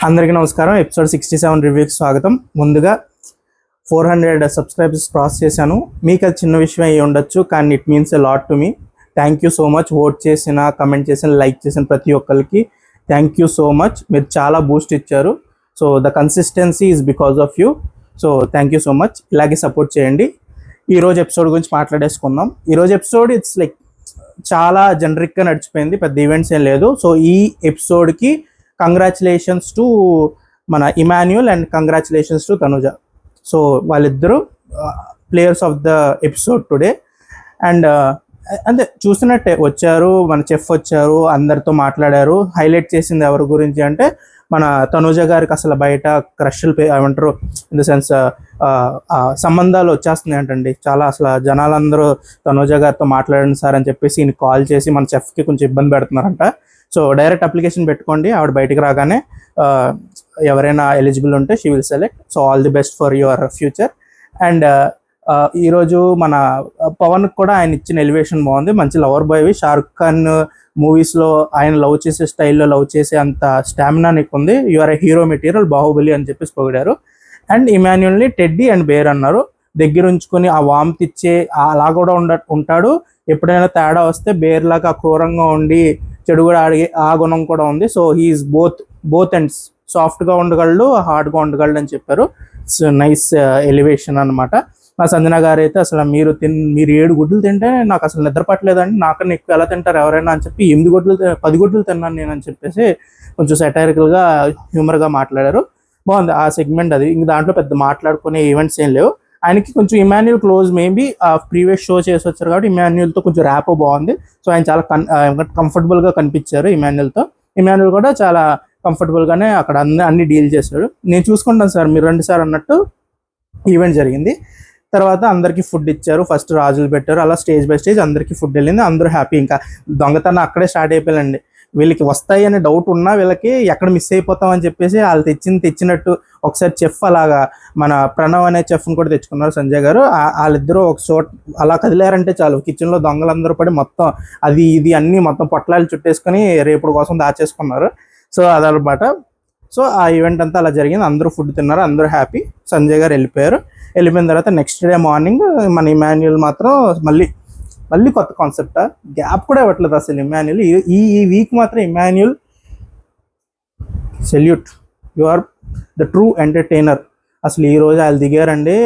అందరికీ నమస్కారం. ఎపిసోడ్ 67 రివ్యూకి స్వాగతం. ముందుగా 400 సబ్స్క్రైబర్స్ క్రాస్ చేశాను. మీకు అది చిన్న విషయం అయ్యి ఉండొచ్చు, కానీ it means a lot to me. Thank you so much. Vote చేసిన, కమెంట్ చేసిన, లైక్ చేసిన ప్రతి ఒక్కరికి థ్యాంక్ యూ సో మచ్. మీరు చాలా బూస్ట్ ఇచ్చారు. So the consistency is because of you. So thank you so much. ఇలాగే సపోర్ట్ చేయండి. ఈరోజు ఎపిసోడ్ గురించి మాట్లాడేసుకుందాం. ఈరోజు ఎపిసోడ్ ఇట్స్ లైక్ చాలా జనరిక్గా నడిచిపోయింది, పెద్ద ఈవెంట్స్ ఏం లేదు. సో ఈ ఎపిసోడ్కి కంగ్రాచులేషన్స్ టు మన Emmanuel and congratulations to Tanuja. So వాళ్ళిద్దరూ players of the episode today. And అంతే చూస్తున్నట్టే వచ్చారు, మన చెఫ్ వచ్చారు, అందరితో మాట్లాడారు. హైలైట్ చేసింది ఎవరి గురించి అంటే మన తనుజ గారికి అసలు బయట క్రష్లు ఏమంటారు, ఇన్ ద సెన్స్ సంబంధాలు వచ్చేస్తున్నాయి అంటండి. చాలా అసలు జనాలందరూ తనుజ గారితో మాట్లాడండి సార్ అని చెప్పేసి ఈయన కాల్ చేసి మన చెఫ్కి కొంచెం ఇబ్బంది పెడుతున్నారంట. సో డైరెక్ట్ అప్లికేషన్ పెట్టుకోండి, ఆవిడ బయటికి రాగానే ఎవరైనా ఎలిజిబుల్ ఉంటే she will select. So all the best for your future. And ఈరోజు మన పవన్కి కూడా ఆయన ఇచ్చిన ఎలివేషన్ బాగుంది. మంచి లవర్ బాయ్వి. షారుఖ్ ఖాన్ మూవీస్లో ఆయన లవ్ చేసే స్టైల్లో లవ్ చేసే అంత స్టామినా నీకు ఉంది. You are a hero material, Baahubali అని చెప్పేసి పొగిడారు. అండ్ ఇమాన్యుయల్ని టెడ్డీ అండ్ బేర్ అన్నారు. దగ్గర ఉంచుకొని ఆ వామ్త్ ఇచ్చే అలా కూడా ఉంటాడు. ఎప్పుడైనా తేడా వస్తే బేర్ లాగా క్రూరంగా ఉండి చెడు కూడా అడిగే ఆ గుణం కూడా ఉంది. సో హీఈస్ బోత్ అండ్ సాఫ్ట్గా ఉండగలడు, హార్డ్గా ఉండగలడు అని చెప్పారు. ఇట్స్ నైస్ ఎలివేషన్ అనమాట. మా సంజన గారు అయితే అసలు మీరు 7 గుడ్లు తింటే నాకు అసలు నిద్ర పట్టలేదండి, నాకన్నా ఎక్కువ ఎలా తింటారు ఎవరైనా అని చెప్పి 10 గుడ్లు తిన్నాను నేను అని చెప్పేసి కొంచెం సెటైరికల్గా హ్యూమర్గా మాట్లాడారు. బాగుంది ఆ సెగ్మెంట్. అది ఇంక దాంట్లో పెద్ద మాట్లాడుకునే ఈవెంట్స్ ఏం లేవు. ఆయనకి కొంచెం ఇమాన్యుయల్ క్లోజ్, మేబీ ఆ ప్రీవియస్ షో చేసి వచ్చారు కాబట్టి ఇమాన్యుయల్తో కొంచెం ర్యాపో బాగుంది. సో ఆయన చాలా కంఫర్టబుల్గా కనిపించారు ఇమాన్యుయల్తో. ఇమాన్యుయల్ కూడా చాలా కంఫర్టబుల్గానే అక్కడ అన్ని డీల్ చేశాడు. నేను చూసుకుంటాను సార్, మీరు రండి సార్ అన్నట్టు ఈవెంట్ జరిగింది. తర్వాత అందరికీ ఫుడ్ ఇచ్చారు. ఫస్ట్ రాజులు పెట్టారు. అలా స్టేజ్ బై స్టేజ్ అందరికీ ఫుడ్ వెళ్ళింది. అందరూ హ్యాపీ. ఇంకా దొంగతనం అక్కడే స్టార్ట్ అయిపోయాలండి. వీళ్ళకి వస్తాయి అనే డౌట్ ఉన్నా వీళ్ళకి ఎక్కడ మిస్ అయిపోతాం అని చెప్పేసి వాళ్ళు తెచ్చినట్టు ఒకసారి చెఫ్ అలాగా మన ప్రణవ్ అనే చెఫ్ని కూడా తెచ్చుకున్నారు సంజయ్ గారు. వాళ్ళిద్దరూ ఒక చోట అలా కదిలారంటే చాలు, కిచెన్లో దొంగలందరూ పడి మొత్తం అది ఇది అన్నీ మొత్తం పొట్లాలు చుట్టేసుకొని రేపటి కోసం దాచేసుకున్నారు. సో అదనమాట. సో ఆ ఈవెంట్ అంతా అలా జరిగింది. అందరూ ఫుడ్ తిన్నారు, అందరూ హ్యాపీ. సంజయ్ గారు వెళ్ళిపోయారు. వెళ్ళిపోయిన తర్వాత నెక్స్ట్ డే మార్నింగ్ మన ఇమాన్యుయల్ మాత్రం మళ్ళీ కొత్త కాన్సెప్టా, గ్యాప్ కూడా ఇవ్వట్లేదు అసలు ఇమాన్యుయల్. ఈ వీక్ మాత్రం Emmanuel salute, you are the true entertainer. అసలు ఈ రోజు వాళ్ళు దిగారండి,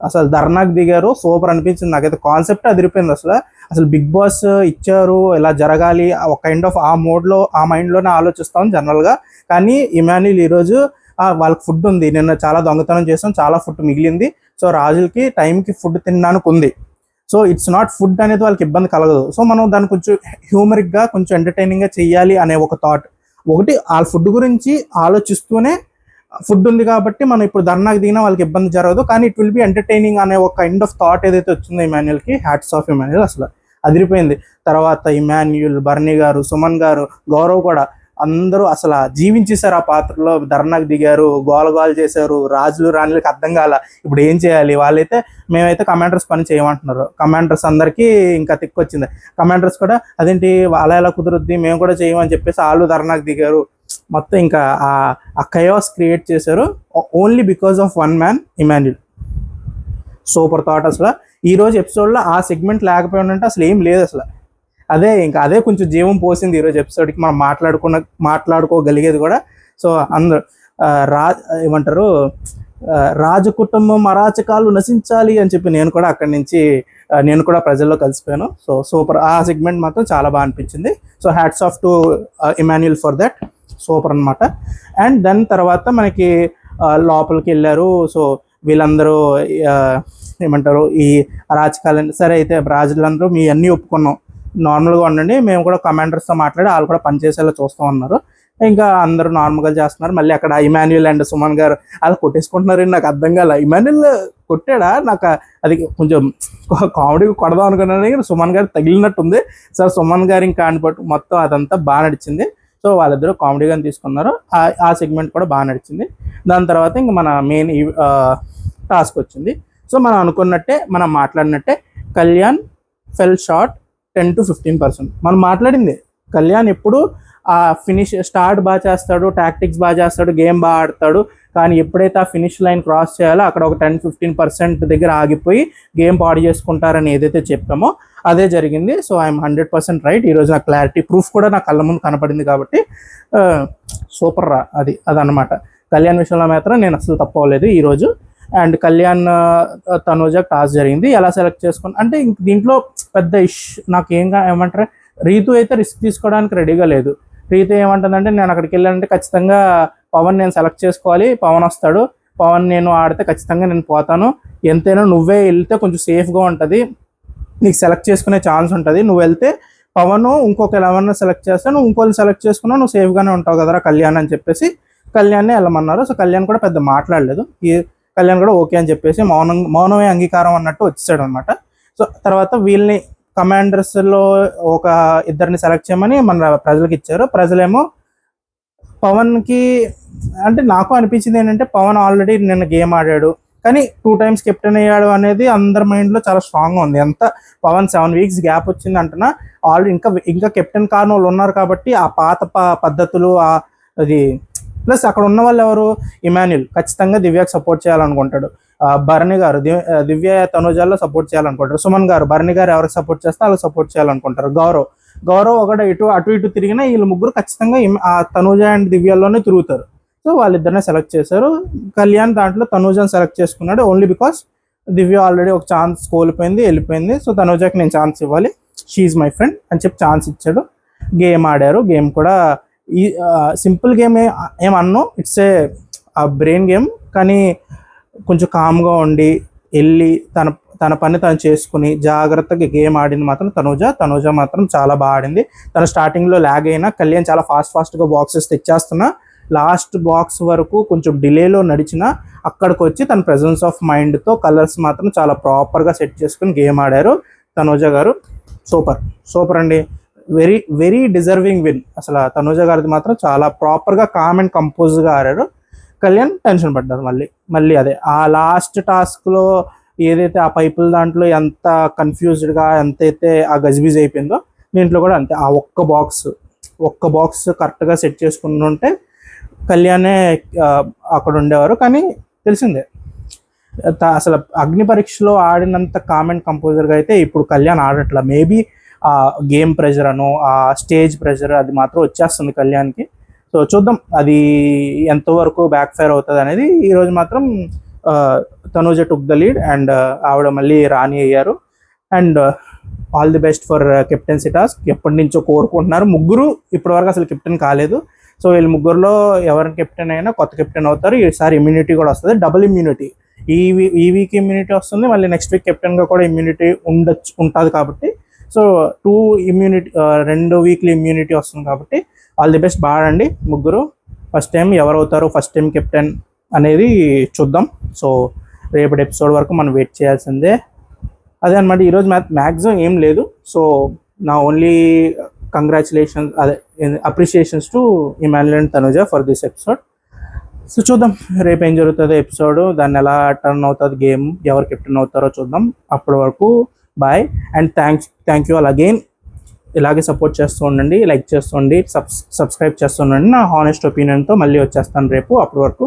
అసలు ధర్నాకు దిగారు. సూపర్ అనిపించింది నాకైతే. కాన్సెప్ట్ అదిరిపోయింది. అసలు బిగ్ బాస్ ఇచ్చారు, ఇలా జరగాలి ఒక కైండ్ ఆఫ్ ఆ మోడ్లో ఆ మైండ్లోనే ఆలోచిస్తాం జనరల్గా. కానీ ఇమాన్యుయల్ ఈరోజు వాళ్ళకి ఫుడ్ ఉంది, నిన్న చాలా దొంగతనం చేసాం, చాలా ఫుడ్ మిగిలింది. సో రాజులకి టైంకి ఫుడ్ తినడానికి ఉంది. సో ఇట్స్ నాట్ ఫుడ్ అనేది వాళ్ళకి ఇబ్బంది కలగదు. సో మనం దాన్ని కొంచెం హ్యూమరిక్గా కొంచెం ఎంటర్టైనింగ్గా చెయ్యాలి అనే ఒక థాట్. ఒకటి వాళ్ళ ఫుడ్ గురించి ఆలోచిస్తూనే ఫుడ్ ఉంది కాబట్టి మనం ఇప్పుడు ధర్నాకి దిగినా వాళ్ళకి ఇబ్బంది జరగదు, కానీ ఇట్ విల్ బి ఎంటర్టైనింగ్ అనే ఒక కైండ్ ఆఫ్ థాట్ ఏదైతే వచ్చిందో ఇమాన్యుయల్కి, హ్యాట్స్ ఆఫ్ ఇమాన్యుయల్. అసలు అదిరిపోయింది. తర్వాత ఇమాన్యుయల్, బర్నీ గారు, సుమన్ గారు, గౌరవ్ కూడా అందరూ అసలు జీవించేశారు ఆ పాత్రలో. ధర్నాకు దిగారు, గోల చేశారు. రాజులు రాణులకి అర్థం కాల ఇప్పుడు ఏం చేయాలి. వాళ్ళైతే మేమైతే కమాండర్స్ పని చేయమంటున్నారు. కమాండర్స్ అందరికీ ఇంకా తిక్కొచ్చింది. కమాండర్స్ కూడా అదేంటి అలా ఎలా కుదురుద్ది, మేము కూడా చేయమని చెప్పేసి వాళ్ళు ధర్నాకు దిగారు. మొత్తం ఇంకా ఆ కయాస్ క్రియేట్ చేశారు only because of one man, Emmanuel. Super thought. అసలు ఈరోజు ఎపిసోడ్లో ఆ సెగ్మెంట్ లేకపోయిందంటే అసలు ఏం లేదు అసలు. అదే కొంచెం జీవం పోసింది ఈరోజు ఎపిసోడ్కి. మనం మాట్లాడుకోగలిగేది కూడా. సో అందరూ ఏమంటారు, రాజు కుటుంబం అరాచకాలు నశించాలి అని చెప్పి నేను కూడా అక్కడి నుంచి ప్రజల్లో కలిసిపోయాను. So super. ఆ సెగ్మెంట్ మాత్రం చాలా బాగా అనిపించింది. So hats off to Emmanuel for that. Super అనమాట. అండ్ దాని తర్వాత మనకి లోపలికి వెళ్ళారు. సో వీళ్ళందరూ ఏమంటారు, ఈ అరాచకాలని సరే అయితే రాజులందరూ మీ అన్నీ ఒప్పుకున్నాం, నార్మల్గా ఉండండి, మేము కూడా కమాండర్స్తో మాట్లాడి వాళ్ళు కూడా పనిచేసేలా చూస్తాం అన్నారు. ఇంకా అందరూ నార్మల్గా చేస్తున్నారు. మళ్ళీ అక్కడ ఇమాన్యుయల్ అండ్ సుమన్ గారు అలా కొట్టేసుకుంటున్నారని నాకు అర్థం కాల. ఇమాన్యుయల్ కొట్టాడా, నాకు అది కొంచెం కామెడీగా కొడదాం అనుకున్నాను, కానీ సుమన్ గారు తగిలినట్టుంది. సార్ సుమన్ గారు ఇంకా అనిపట్టు మొత్తం అదంతా బాగా నడిచింది. సో వాళ్ళిద్దరూ కామెడీగానే తీసుకున్నారు. ఆ సెగ్మెంట్ కూడా బాగా నడిచింది. దాని తర్వాత ఇంకా మన మెయిన్ టాస్క్ వచ్చింది. సో మనం అనుకున్నట్టే, మనం మాట్లాడినట్టే కళ్యాణ్ ఫెల్ షార్ట్ 10 to 15%. మనం మాట్లాడింది కళ్యాణ్ ఎప్పుడు స్టార్ట్ బాగా చేస్తాడు, టాక్టిక్స్ బాగా చేస్తాడు, గేమ్ బాగా ఆడతాడు. కానీ ఎప్పుడైతే ఆ ఫినిష్ లైన్ క్రాస్ చేయాలో అక్కడ ఒక 10-15% దగ్గర ఆగిపోయి గేమ్ పాడు చేసుకుంటారని ఏదైతే చెప్పామో అదే జరిగింది. So I'm 100% right. ఈరోజు నాకు క్లారిటీ ప్రూఫ్ కూడా నా కళ్ళ ముందు కనపడింది కాబట్టి సూపర్ రా అదనమాట. కళ్యాణ్ విషయంలో మాత్రం నేను అసలు తప్పవలేదు ఈరోజు. అండ్ కళ్యాణ్ తనూజ టాస్ జరిగింది, ఎలా సెలెక్ట్ చేసుకుని అంటే ఇంక దీంట్లో పెద్ద నాకు ఏమంటారు, రీతు అయితే రిస్క్ తీసుకోవడానికి రెడీగా లేదు. రీతు ఏమంటుందంటే నేను అక్కడికి వెళ్ళానంటే ఖచ్చితంగా పవన్ నేను సెలెక్ట్ చేసుకోవాలి, పవన్ వస్తాడు, పవన్ నేను ఆడితే ఖచ్చితంగా నేను పోతాను, ఎంతైనా నువ్వే వెళ్తే కొంచెం సేఫ్గా ఉంటుంది, నీకు సెలెక్ట్ చేసుకునే ఛాన్స్ ఉంటుంది, నువ్వు వెళ్తే పవన్ ఇంకొక ఎవరిని సెలెక్ట్ చేస్తే నువ్వు ఇంకోళ్ళు సెలెక్ట్ చేసుకున్నావు, నువ్వు సేఫ్గానే ఉంటావు కదరా కళ్యాణ్ అని చెప్పేసి కళ్యాణ్నే వెళ్ళమన్నారు. సో కళ్యాణ్ కూడా పెద్ద మాట్లాడలేదు, కళ్యాణ్ కూడా ఓకే అని చెప్పేసి మౌనమే అంగీకారం అన్నట్టు వచ్చేసాడు అనమాట. సో తర్వాత వీళ్ళని కమాండర్స్లో ఒక ఇద్దరిని సెలెక్ట్ చేయమని మన ప్రజలకు ఇచ్చారు. ప్రజలేమో పవన్కి అంటే నాకు అనిపించింది ఏంటంటే పవన్ ఆల్రెడీ నిన్న గేమ్ ఆడాడు కానీ 2 times కెప్టెన్ అయ్యాడు అనేది అందరి మైండ్లో చాలా స్ట్రాంగ్గా ఉంది. ఎంత పవన్ 7 weeks గ్యాప్ వచ్చింది అంటున్నా ఆల్రెడీ ఇంకా కెప్టెన్ కాని వాళ్ళు ఉన్నారు కాబట్టి ఆ పాత పద్ధతులు అది ప్లస్ అక్కడ ఉన్న వాళ్ళు ఎవరు, ఇమాన్యుల్ ఖచ్చితంగా దివ్యకి సపోర్ట్ చేయాలనుకుంటాడు, భరణి గారు దివ్య తనుజాల్లో సపోర్ట్ చేయాలనుకుంటారు, సుమన్ గారు భరణి గారు ఎవరికి సపోర్ట్ చేస్తే వాళ్ళకి సపోర్ట్ చేయాలనుకుంటారు, గౌరవ్ ఒకటి అటు ఇటు తిరిగినా వీళ్ళు ముగ్గురు ఖచ్చితంగా ఆ తనుజ అండ్ దివ్యలోనే తిరుగుతారు. సో వాళ్ళిద్దరినే సెలెక్ట్ చేశారు. కళ్యాణ్ దాంట్లో తనుజని సెలెక్ట్ చేసుకున్నాడు ఓన్లీ బికాస్ దివ్య ఆల్రెడీ ఒక ఛాన్స్ కోల్పోయింది, వెళ్ళిపోయింది. సో తనుజకి నేను ఛాన్స్ ఇవ్వాలి, షీఈ్ మై ఫ్రెండ్ అని చెప్పి ఛాన్స్ ఇచ్చాడు. గేమ్ ఆడారు, గేమ్ కూడా ఈ సింపుల్ గేమ్ ఏమన్నో, ఇట్స్ ఏ బ్రెయిన్ గేమ్, కానీ కొంచెం కామ్గా ఉండి వెళ్ళి తన పని తను చేసుకుని జాగ్రత్తగా గేమ్ ఆడింది మాత్రం తనుజ మాత్రం చాలా బాగా ఆడింది. తను స్టార్టింగ్లో ల్యాగ్ అయినా కళ్యాణ్ చాలా ఫాస్ట్గా బాక్సెస్ తెచ్చేస్తున్నా లాస్ట్ బాక్స్ వరకు కొంచెం డిలేలో నడిచిన అక్కడికి వచ్చి తన ప్రెజెన్స్ ఆఫ్ మైండ్తో కలర్స్ మాత్రం చాలా ప్రాపర్గా సెట్ చేసుకుని గేమ్ ఆడారు తనుజ గారు. సూపర్ అండి, వెరీ వెరీ డిజర్వింగ్ విన్. అసలు తనుజ గారిది మాత్రం చాలా ప్రాపర్గా కామ్ అండ్ కంపోజ్గా ఆడారు. కళ్యాణ్ టెన్షన్ పడ్డారు మళ్ళీ అదే ఆ లాస్ట్ టాస్క్లో ఏదైతే ఆ పైపుల దాంట్లో ఎంత కన్ఫ్యూజ్డ్గా ఎంతైతే ఆ గజిబిజ్ అయిపోయిందో దీంట్లో కూడా అంతే. ఆ ఒక్క బాక్స్ కరెక్ట్గా సెట్ చేసుకుని ఉంటే కళ్యాణే అక్కడ ఉండేవారు. కానీ తెలిసిందే అసలు అగ్ని పరీక్షలో ఆడినంత కామ్ అండ్ కంపోజర్గా అయితే ఇప్పుడు కళ్యాణ్ ఆడట్లా. మేబీ ఆ గేమ్ ప్రెషర్ అను ఆ స్టేజ్ ప్రెషర్ అది మాత్రం వచ్చేస్తుంది కళ్యాణ్కి. సో చూద్దాం అది ఎంతవరకు బ్యాక్ ఫైర్ అవుతుంది అనేది. ఈరోజు మాత్రం Tanuja took the lead and ఆవిడ మళ్ళీ రాణి అయ్యారు. And all the best for captaincy task. ఎప్పటి నుంచో కోరుకుంటున్నారు ముగ్గురు, ఇప్పటివరకు అసలు కెప్టెన్ కాలేదు. సో వీళ్ళు ముగ్గురులో ఎవరిని కెప్టెన్ అయినా కొత్త కెప్టెన్ అవుతారు. ఈసారి ఇమ్యూనిటీ కూడా వస్తుంది, డబుల్ ఇమ్యూనిటీ. ఈ వీక్ ఇమ్యూనిటీ వస్తుంది, మళ్ళీ నెక్స్ట్ వీక్ కెప్టెన్గా కూడా ఇమ్యూనిటీ ఉంటుంది కాబట్టి సో 2 వీక్లీ ఇమ్యూనిటీ వస్తుంది కాబట్టి ఆల్ ది బెస్ట్. బాగా ఆడండి ముగ్గురు. ఫస్ట్ టైం ఎవరు అవుతారు ఫస్ట్ టైం కెప్టెన్ అనేది చూద్దాం. సో రేపటి ఎపిసోడ్ వరకు మనం వెయిట్ చేయాల్సిందే. అదే అనమాట, ఈరోజు మ్యాక్సిమం ఏం లేదు. సో నా only congratulations appreciations to Emmanuel and Tanuja for this episode. So చూద్దాం రేపు ఏం జరుగుతుందో ఎపిసోడ్, దాన్ని ఎలా టర్న్ అవుతుంది గేమ్, ఎవరు కెప్టెన్ అవుతారో చూద్దాం. అప్పటి వరకు bye and thank you all again. ఇలాగే సపోర్ట్ చేస్తూ ఉండండి, లైక్ చేస్తూ ఉండండి, సబ్స్క్రైబ్ చేస్తూ ఉండండి. నా హానెస్ట్ ఒపీనియన్తో మళ్ళీ వచ్చేస్తాను రేపు. అప్పటి వరకు